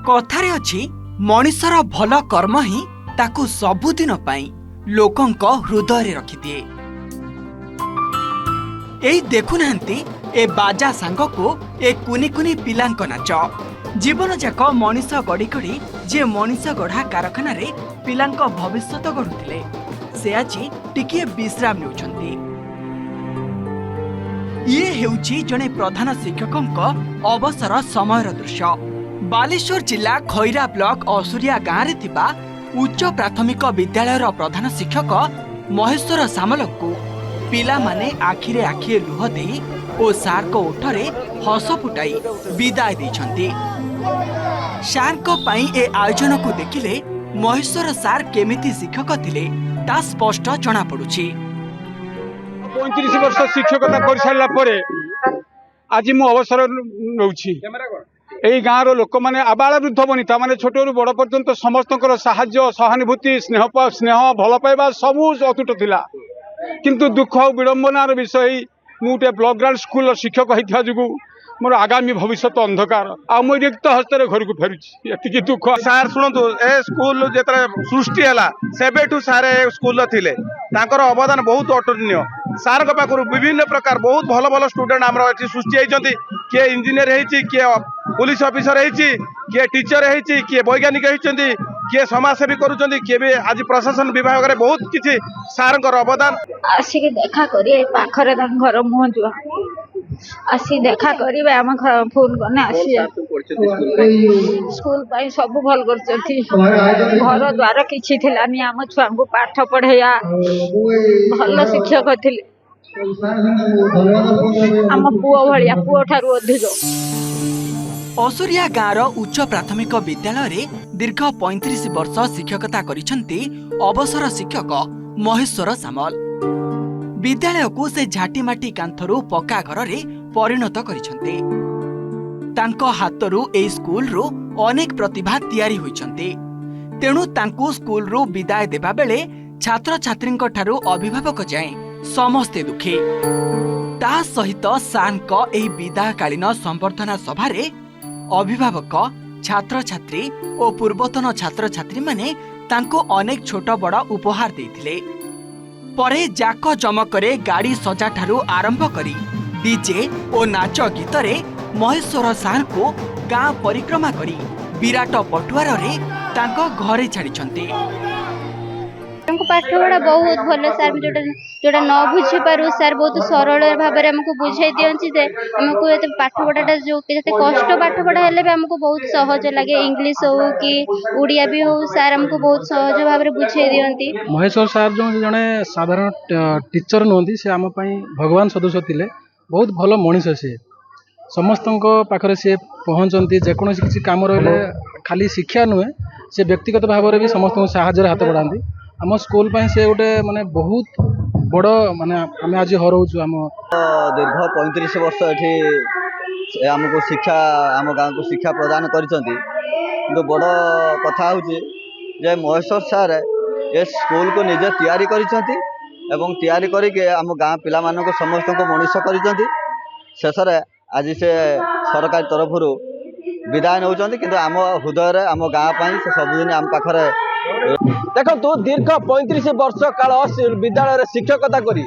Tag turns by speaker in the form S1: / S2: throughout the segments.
S1: कथारे अछि मनिषर भल कर्म ही ताकू सबुदिन पाई लोकंक हृदय रखिदिए। एई देखुनाहांती ए बाजा सांग को ए कुनी कुनी पिलांक नाच जीवन जाक मनिष गढ़ी गढ़ी जे मनिष गढ़ा कारखाना रे पिलांक भविष्यत गढ़ुथिले से आज टिके विश्राम नेउछंती। ये हेउची जने प्रधान शिक्षकंक अवसर समयर दृश्य। बालेश्वर जिला खैरा ब्लॉक असुरिया गाँव में थिबा उच्च प्राथमिक विद्यालयर प्रधान शिक्षक महेश्वर सामल को पिला माने आखिरे आखिए लुह देई ओ सार को ओठरे हस फुटाई विदाय दैछंती। सार को पई ए आयोजन को देखिले महेश्वर सार केमिति शिक्षक थिले ता स्पष्ट जना पड़ुछि।
S2: 35 वर्ष शिक्षकता कर सारा परे आज मु अवसर नउछि। एई गाँव लोक माने आबाल वृद्ध बनिता माने छोट रु बड़ पर्यंत समस्त साहाय्य सहानुभूति स्नेह भल पाइबा सबू अतुट थिला। किंतु दुख और विडंबनार विषय मुझे ब्लॉक ग्रांड स्कूल शिक्षक होता जो मोर आगामी भविष्य अंधकार आ मुझे रिक्त हस्ते घर को फेरुची दुख।
S3: सार शुणु ए स्कूल जो सृष्टि है सेबेठू सारे स्कूल थिले तांकर अवदान बहुत अतुलनीय। सार पाखु विभिन्न प्रकार बहुत भल भल स्टूडेंट आम सृष्टि होती किए इंजीनियर होती किए पुलिस ऑफिसर होती किए टीचर होती किए वैज्ञानिक होती किए समाजसेवी करुँच किए भी आज प्रशासन विभाग में बहुत किसी सार अवदान।
S4: आसिक देखा करी पाखरे घर मुह जुआ आसी देखा करेंगे आम फोन करने आसी स्कूल पाई सब भल कर घर द्वार किसी थिलानी आम छुआ को पाठ पढ़ाया भल शिक्षक थे आम पुओ भाया पुओ ठारू अधिक।
S1: असुरिया गाँवर उच्च प्राथमिक विद्यालय रे दीर्घ 35 वर्ष शिक्षकता करिसंती अवसर शिक्षक महेश्वर सामल। विद्यालय को से झाटीमाटी कांथरू पक्का घर रे परिणत करिसंती। तांको हातरू ए स्कूल रो अनेक प्रतिभा तैयारी होइछंती। तेणु तांको स्कूल रो विदाय देबा बेले छात्र छात्रींक ठारू अभिभावक जाए समस्ते दुखी। ता सहित सानक एही विदायकालीन संबर्धना सभा रे अभिभावक छात्र छात्री और पूर्वतन छात्र छात्री माने तांको अनेक छोट बड़ उपहार देथिले। परे जाक जमकरे गाड़ी सजा ठारू आरंभ करी डीजे और नाच गीत रे महेश्वर सार को गाँ परिक्रमा करी विराट पटुआर रे तांको घरे छाड़िछंती।
S5: पाठ पढ़ा बहुत भल सार जोटा न बुझी पारू सार बहुत सरल भाव में आमको बुझाई दिखती आमको ये पाठ पढ़ाटा जो कष्ट पाठ पढ़ा हेले भी आमको बहुत सहज लगे इंग्लिश हो कि उड़िया भी हो सार आमको बहुत सहज भाव में बुझाई दिखती।
S6: महेश्वर सार जो जड़े साधारण टीचर नुहति से आम भगवान सदृश थे बहुत भल मनीष सी समस्त पाखे सी पहुँचती जेकोसी किसी कम रही खाली शिक्षा नुहे से व्यक्तिगत भाव में भी समस्त साहाय्य हाथ बढ़ाती। आम स्कूल से गोटे माने बहुत बड़ माने आम आज हरौचु आम
S7: दीर्घ 35 वर्ष ये आमको शिक्षा आम गाँव को शिक्षा प्रदान करिसेंती। बड़ कथा हूँ जे महेश्वर सार ए स्कूल को निजे तैयारी करिसेंती एवं तैयारी करके आम गाँ पिला मानक समस्त को मनीष करिसेंती। शेष आज से सरकार तरफ विदाय नौकरी किंतु आम हृदय आम गाँ से सबुदिन आम पाखरे
S3: देखो दीर्घ 35 वर्ष काल विद्यालय शिक्षकता करी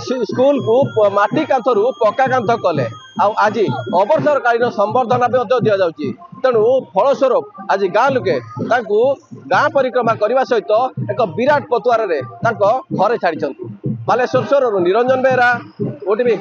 S3: स्कूल को माटी कांथरू पक्का कांथ कले आज अवसरकालीन संबर्धना दि जाउची। तेणु फलस्वरूप आज गाँ लोके गाँ परिक्रमा करने सहित एक विराट पतुआर घरे छाड़ी। बालेश्वर निरंजन बेहरा ओटीवी।